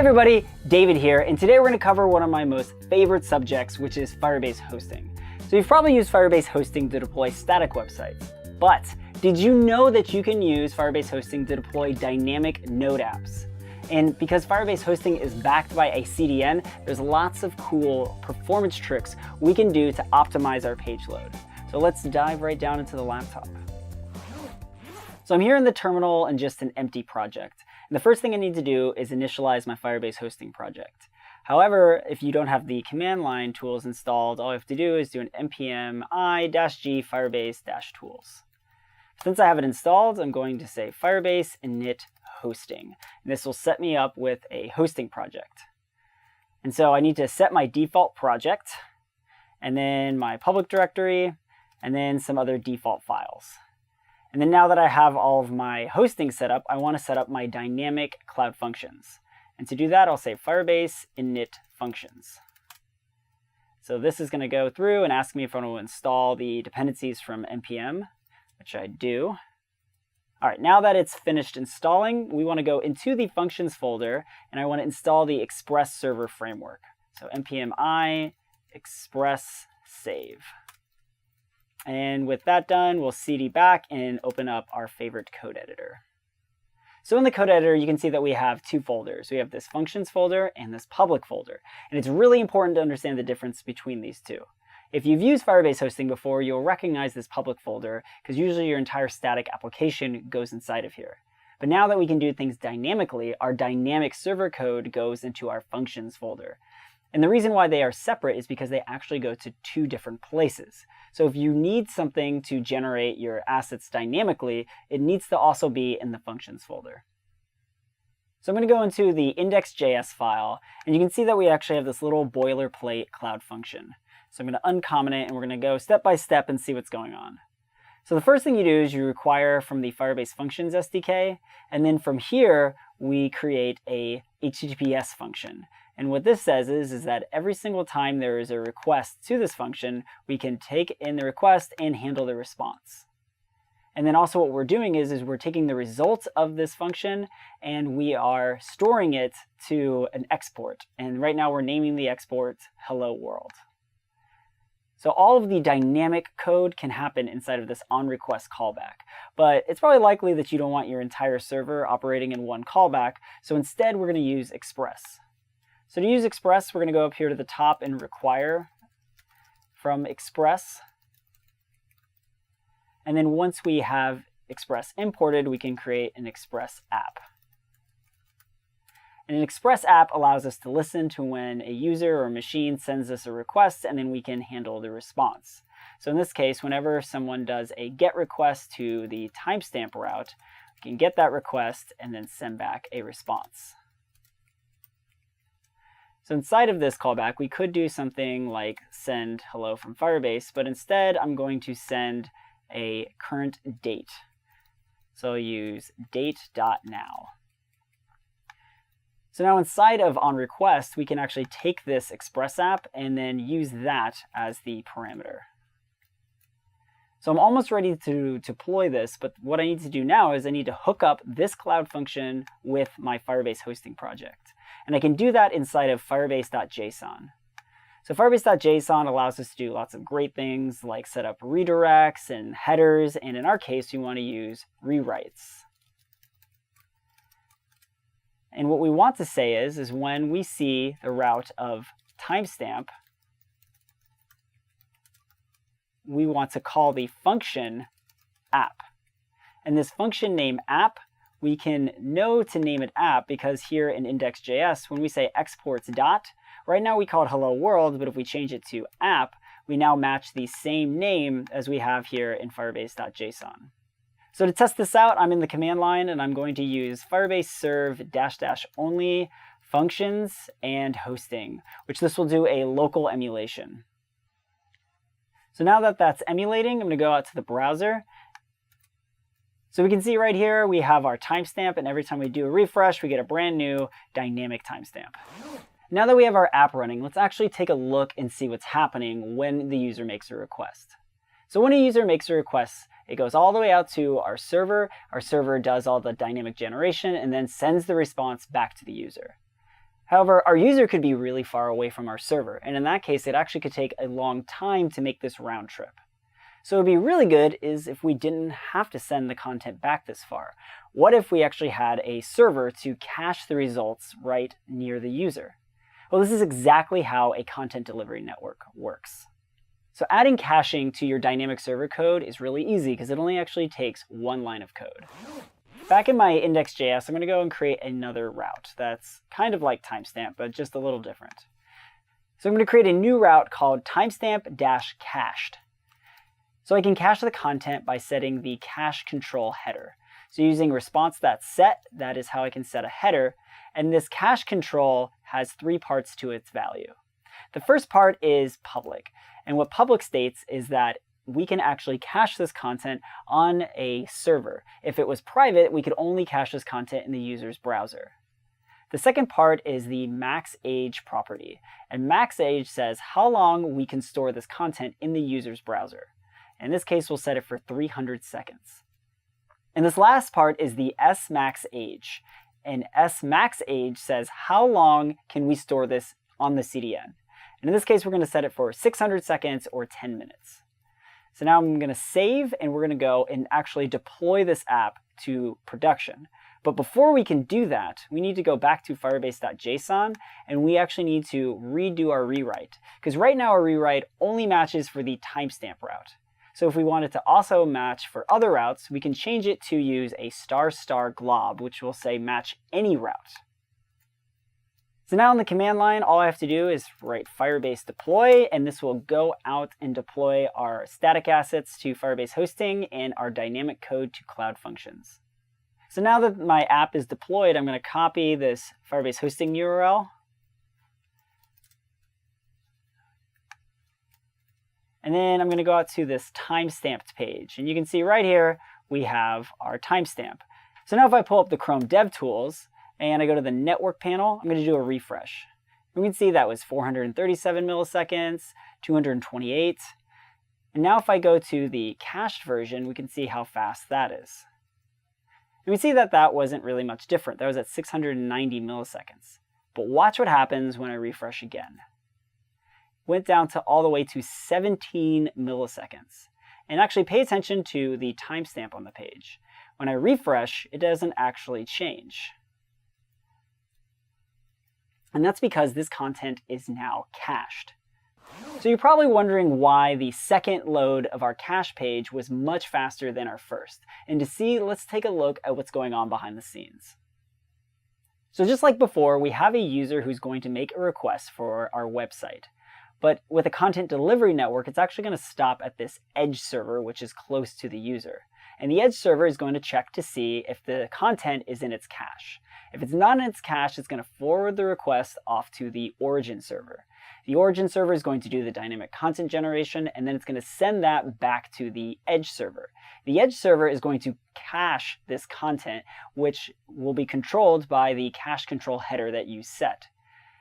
everybody, David here, and today we're going to cover one of my most favorite subjects, which is Firebase hosting. So you've probably used Firebase hosting to deploy static websites, but did you know that you can use Firebase hosting to deploy dynamic node apps? And because Firebase hosting is backed by a CDN, there's lots of cool performance tricks we can do to optimize our page load. So let's dive right down into the laptop. So I'm here in the terminal in just an empty project. And the first thing I need to do is initialize my Firebase hosting project. However, if you don't have the command line tools installed, all you have to do is do an npm i-g firebase-tools. Since I have it installed, I'm going to say Firebase init hosting. And this will set me up with a hosting project. And so I need to set my default project, and then my public directory, and then some other default files. And then now that I have all of my hosting set up, I want to set up my dynamic cloud functions. And to do that, I'll say Firebase init functions. So this is going to go through and ask me if I want to install the dependencies from npm, which I do. All right, now that it's finished installing, we want to go into the functions folder, and I want to install the Express server framework. So npm i express save. And with that done, we'll cd back and open up our favorite code editor. So in the code editor, you can see that we have two folders. We have this functions folder and this public folder. And it's really important to understand the difference between these two. If you've used Firebase hosting before, you'll recognize this public folder because usually your entire static application goes inside of here. But now that we can do things dynamically, our dynamic server code goes into our functions folder. And the reason why they are separate is because they actually go to two different places. So if you need something to generate your assets dynamically, it needs to also be in the functions folder. So I'm going to go into the index.js file, and you can see that we actually have this little boilerplate cloud function. So I'm going to uncomment it, and we're going to go step by step and see what's going on. So the first thing you do is you require from the Firebase Functions SDK, and then from here, we create a HTTPS function. And what this says is that every single time there is a request to this function, we can take in the request and handle the response. And then also what we're doing is we're taking the results of this function and we are storing it to an export. And right now we're naming the export Hello World. So all of the dynamic code can happen inside of this onRequest callback. But it's probably likely that you don't want your entire server operating in one callback. So instead, we're going to use Express. So to use Express, we're going to go up here to the top and require from Express. And then once we have Express imported, we can create an Express app. And an Express app allows us to listen to when a user or machine sends us a request, and then we can handle the response. So in this case, whenever someone does a GET request to the timestamp route, we can get that request and then send back a response. So inside of this callback, we could do something like send hello from Firebase, but instead I'm going to send a current date. So I'll use date.now. So now inside of onRequest, we can actually take this Express app and then use that as the parameter. So I'm almost ready to deploy this, but what I need to do now is I need to hook up this cloud function with my Firebase hosting project. And I can do that inside of firebase.json. So firebase.json allows us to do lots of great things like set up redirects and headers, and in our case, we want to use rewrites. And what we want to say is when we see the route of timestamp, we want to call the function app. And this function name app, we can know to name it app because here in index.js, when we say exports dot, right now we call it hello world, but if we change it to app, we now match the same name as we have here in firebase.json. So to test this out, I'm in the command line and I'm going to use Firebase serve -- only functions and hosting, which this will do a local emulation. So now that that's emulating, I'm going to go out to the browser. So we can see right here, we have our timestamp, and every time we do a refresh, we get a brand new dynamic timestamp. Now that we have our app running, let's actually take a look and see what's happening when the user makes a request. So when a user makes a request, it goes all the way out to our server. Our server does all the dynamic generation and then sends the response back to the user. However, our user could be really far away from our server, and in that case, it actually could take a long time to make this round trip. So what would be really good is if we didn't have to send the content back this far. What if we actually had a server to cache the results right near the user? Well, this is exactly how a content delivery network works. So adding caching to your dynamic server code is really easy because it only actually takes one line of code. Back in my index.js, I'm going to go and create another route that's kind of like timestamp, but just a little different. So I'm going to create a new route called timestamp-cached. So I can cache the content by setting the cache control header. So using response.set, that is how I can set a header. And this cache control has three parts to its value. The first part is public. And what public states is that we can actually cache this content on a server. If it was private, we could only cache this content in the user's browser. The second part is the max age property. And max age says how long we can store this content in the user's browser. In this case, we'll set it for 300 seconds. And this last part is the smax age. And smax age says how long can we store this on the CDN. And in this case, we're going to set it for 600 seconds or 10 minutes. So now I'm going to save, and we're going to go and actually deploy this app to production. But before we can do that, we need to go back to firebase.json, and we actually need to redo our rewrite. Because right now our rewrite only matches for the timestamp route. So if we want it to also match for other routes, we can change it to use a ** glob, which will say match any route. So now in the command line, all I have to do is write Firebase deploy, and this will go out and deploy our static assets to Firebase hosting and our dynamic code to Cloud Functions. So now that my app is deployed, I'm going to copy this Firebase hosting URL. And then I'm going to go out to this timestamped page. And you can see right here, we have our timestamp. So now if I pull up the Chrome DevTools, and I go to the network panel, I'm going to do a refresh. We can see that was 437 milliseconds, 228. And now if I go to the cached version, we can see how fast that is. And we see that that wasn't really much different. That was at 690 milliseconds. But watch what happens when I refresh again. Went down to all the way to 17 milliseconds. And actually pay attention to the timestamp on the page. When I refresh, it doesn't actually change. And that's because this content is now cached. So you're probably wondering why the second load of our cache page was much faster than our first. And to see, let's take a look at what's going on behind the scenes. So just like before, we have a user who's going to make a request for our website. But with a content delivery network, it's actually going to stop at this edge server, which is close to the user. And the edge server is going to check to see if the content is in its cache. If it's not in its cache, it's going to forward the request off to the origin server. The origin server is going to do the dynamic content generation, and then it's going to send that back to the edge server. The edge server is going to cache this content, which will be controlled by the cache control header that you set.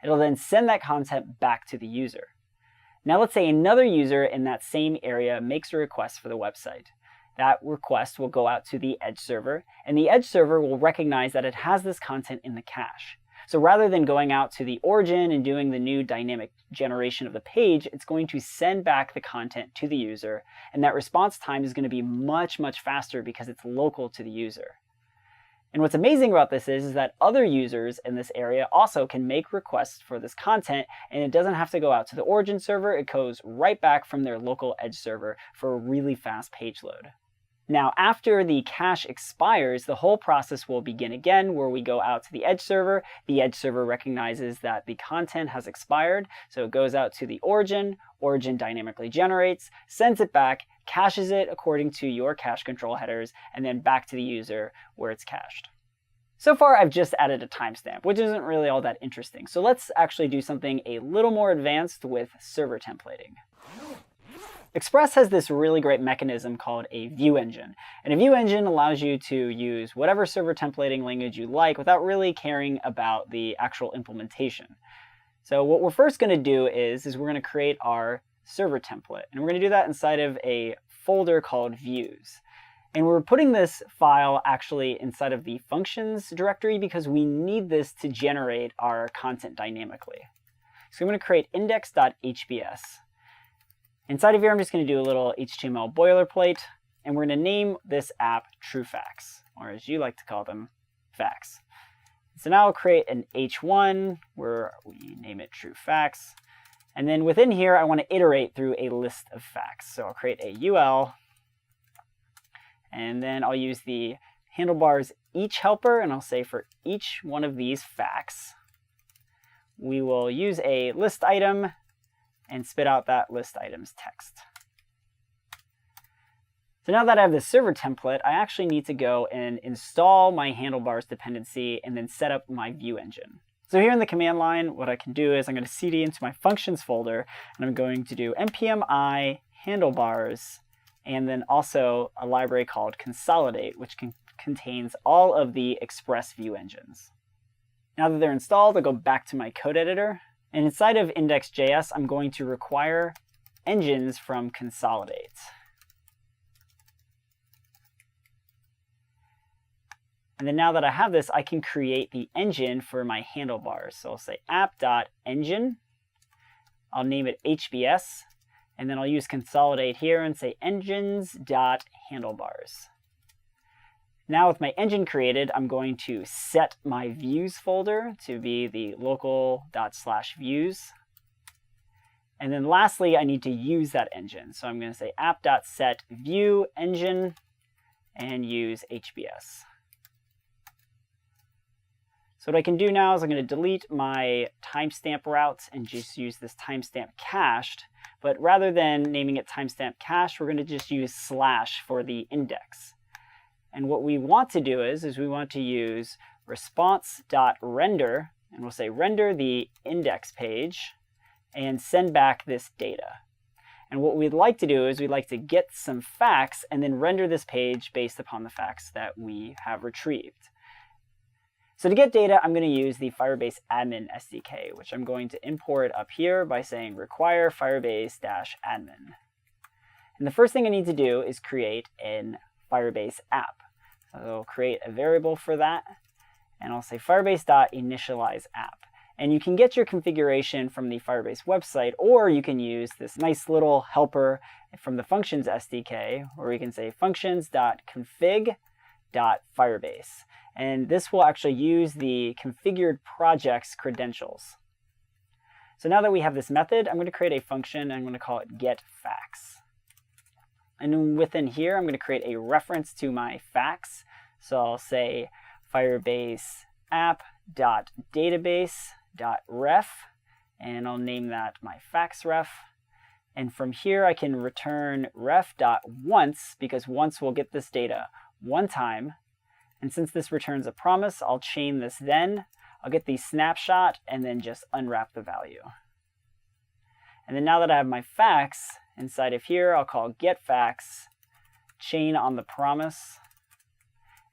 It'll then send that content back to the user. Now let's say another user in that same area makes a request for the website. That request will go out to the edge server, and the edge server will recognize that it has this content in the cache. So rather than going out to the origin and doing the new dynamic generation of the page, it's going to send back the content to the user, and that response time is going to be much, much faster because it's local to the user. And what's amazing about this is that other users in this area also can make requests for this content, and it doesn't have to go out to the origin server. It goes right back from their local edge server for a really fast page load. Now, after the cache expires, the whole process will begin again, where we go out to the edge server. The edge server recognizes that the content has expired, so it goes out to the origin. Origin dynamically generates, sends it back, caches it according to your cache control headers, and then back to the user where it's cached. So far, I've just added a timestamp, which isn't really all that interesting. So let's actually do something a little more advanced with server templating. Express has this really great mechanism called a view engine. And a view engine allows you to use whatever server templating language you like without really caring about the actual implementation. So what we're first going to do is we're going to create our server template. And we're going to do that inside of a folder called views. And we're putting this file actually inside of the functions directory because we need this to generate our content dynamically. So I'm going to create index.hbs. Inside of here, I'm just going to do a little HTML boilerplate, and we're going to name this app TrueFacts, or as you like to call them, facts. So now I'll create an H1 where we name it TrueFacts. And then within here, I want to iterate through a list of facts. So I'll create a UL, and then I'll use the handlebars each helper, and I'll say for each one of these facts, we will use a list item and spit out that list item's text. So now that I have the server template, I actually need to go and install my handlebars dependency and then set up my view engine. So here in the command line, what I can do is I'm going to cd into my functions folder, and I'm going to do npm I handlebars, and then also a library called consolidate, which contains all of the Express view engines. Now that they're installed, I'll go back to my code editor. And inside of index.js, I'm going to require engines from consolidate. And then now that I have this, I can create the engine for my handlebars. So I'll say app.engine. I'll name it HBS. And then I'll use consolidate here and say engines.handlebars. Now with my engine created, I'm going to set my views folder to be the local./views. And then lastly, I need to use that engine. So I'm going to say app.set view engine and use HBS. So what I can do now is I'm going to delete my timestamp routes and just use this timestamp cached. But rather than naming it timestamp cached, we're going to just use / for the index. And what we want to do is we want to use response.render, and we'll say render the index page and send back this data. And what we'd like to do is we'd like to get some facts and then render this page based upon the facts that we have retrieved. So to get data, I'm going to use the Firebase admin SDK, which I'm going to import up here by saying require firebase-admin. And the first thing I need to do is create an Firebase app. So I'll create a variable for that, and I'll say firebase.initializeApp. And you can get your configuration from the Firebase website, or you can use this nice little helper from the functions SDK, where we can say functions.config.firebase. And this will actually use the configured project's credentials. So now that we have this method, I'm going to create a function, and I'm going to call it getFacts. And then within here, I'm going to create a reference to my facts. So I'll say Firebase app.database.ref, and I'll name that my facts ref. And from here, I can return ref.once, because once will get this data one time. And since this returns a promise, I'll chain this then. I'll get the snapshot and then just unwrap the value. And then now that I have my facts, inside of here, I'll call getFacts, chain on the promise,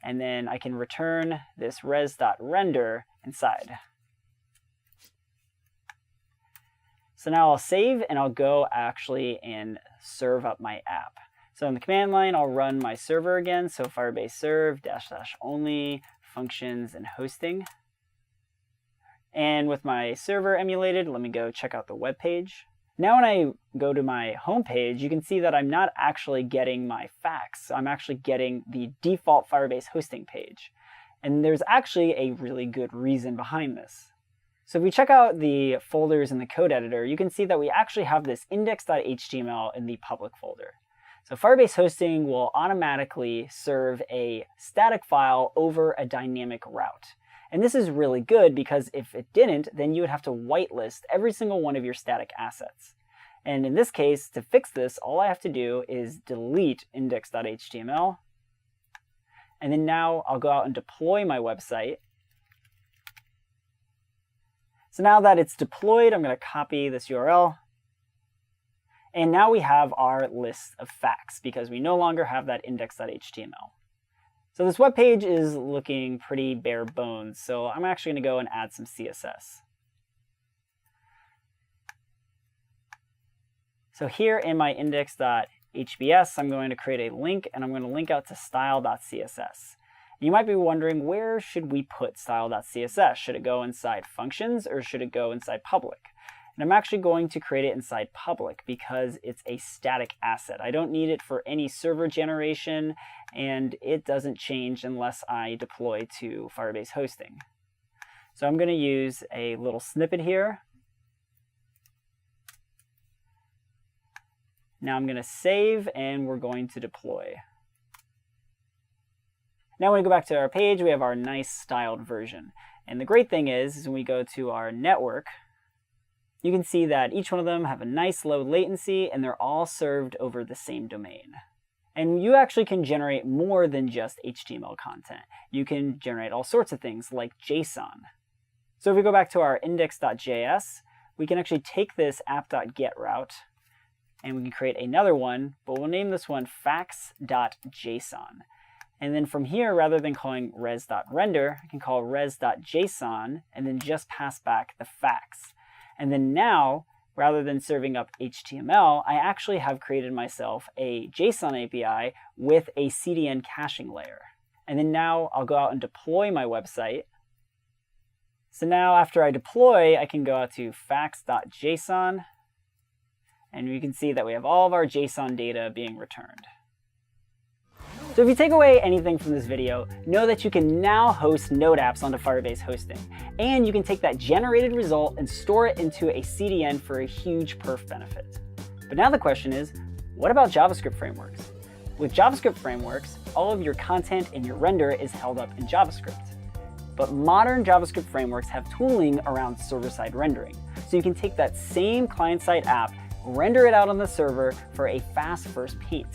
and then I can return this res.render inside. So now I'll save, and I'll go actually and serve up my app. So in the command line, I'll run my server again. So Firebase serve --only functions and hosting. And with my server emulated, let me go check out the web page. Now when I go to my home page, you can see that I'm not actually getting my facts. I'm actually getting the default Firebase hosting page. And there's actually a really good reason behind this. So if we check out the folders in the code editor, you can see that we actually have this index.html in the public folder. So Firebase hosting will automatically serve a static file over a dynamic route. And this is really good because if it didn't, then you would have to whitelist every single one of your static assets. And in this case, to fix this, all I have to do is delete index.html. And then now I'll go out and deploy my website. So now that it's deployed, I'm going to copy this URL. And now we have our list of facts because we no longer have that index.html. So this web page is looking pretty bare bones, so I'm actually going to go and add some CSS. So here in my index.html HBS, I'm going to create a link, and I'm going to link out to style.css. You might be wondering, where should we put style.css? Should it go inside functions, or should it go inside public? And I'm actually going to create it inside public because it's a static asset. I don't need it for any server generation, and it doesn't change unless I deploy to Firebase hosting. So I'm going to use a little snippet here. Now I'm going to save, and we're going to deploy. Now when we go back to our page, we have our nice styled version. And the great thing is when we go to our network, you can see that each one of them have a nice low latency, and they're all served over the same domain. And you actually can generate more than just HTML content. You can generate all sorts of things like JSON. So if we go back to our index.js, we can actually take this app.get route, and we can create another one, but we'll name this one facts.json. And then from here, rather than calling res.render, I can call res.json, and then just pass back the facts. And then now, rather than serving up HTML, I actually have created myself a JSON API with a CDN caching layer. And then now I'll go out and deploy my website. So now after I deploy, I can go out to facts.json, and you can see that we have all of our JSON data being returned. So if you take away anything from this video, know that you can now host Node apps onto Firebase hosting. And you can take that generated result and store it into a CDN for a huge perf benefit. But now the question is, what about JavaScript frameworks? With JavaScript frameworks, all of your content and your render is held up in JavaScript. But modern JavaScript frameworks have tooling around server-side rendering. So you can take that same client-side app, render it out on the server for a fast first paint.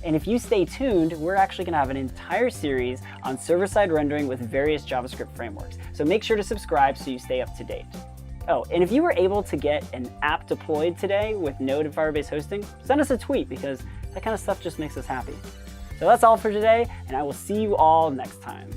And if you stay tuned, we're actually going to have an entire series on server-side rendering with various JavaScript frameworks. So make sure to subscribe so you stay up to date. Oh, and if you were able to get an app deployed today with Node and Firebase hosting, send us a tweet because that kind of stuff just makes us happy. So that's all for today, and I will see you all next time.